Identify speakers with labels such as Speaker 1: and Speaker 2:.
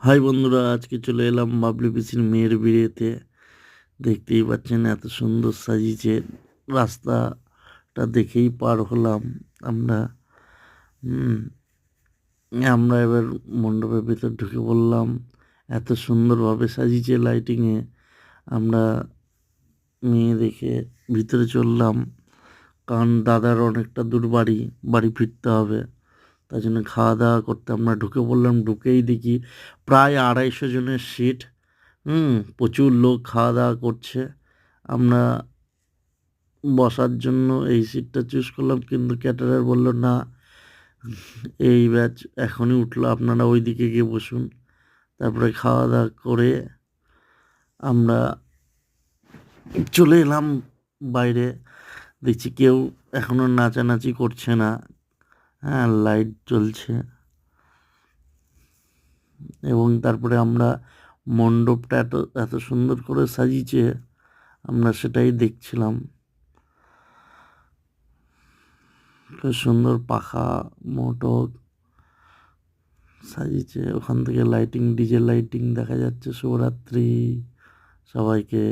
Speaker 1: High বন্ধুরা, আজকে চলে এলাম বাবলু পিসির মেয়ের বিয়েতে। দেখতেই পাচ্ছেন এত সুন্দর সাজিয়েছে। রাস্তাটা দেখেই পার হলাম আমরা। হুম আমরা এবার মণ্ডপের ভিতর ঢুকে পড়লাম। এত সুন্দরভাবে সাজিয়েছে লাইটিংয়ে। আমরা মেয়ে দেখে ভিতরে চললাম, কারণ দাদার অনেকটা দূর বাড়ি, বাড়ি ফিরতে হবে। তাই জন্য খাওয়া দাওয়া করতে আমরা ঢুকে পড়লাম। ঢুকেই দেখি প্রায় 250 জনের সিট। প্রচুর লোক খাওয়া দাওয়া করছে। আমরা বসার জন্য এই সিটটা চুজ করলাম, কিন্তু ক্যাটারার বলল না, এই ব্যাচ এখনই উঠলো, আপনারা ওই দিকে গিয়ে বসুন। তারপরে খাওয়া দাওয়া করে আমরা চলে এলাম বাইরে। দেখছি কেউ এখনো নাচানাচি করছে না। হ্যাঁ, লাইট জ্বলছে। এবং তারপরে আমরা মণ্ডপটা এত এত সুন্দর করে সাজিয়েছে, আমরা সেটাই দেখছিলাম। খুব সুন্দর পাখা মোটর সাজিয়েছে। ওখান থেকে লাইটিং, ডিজে লাইটিং দেখা যাচ্ছে। শুভরাত্রি সবাইকে।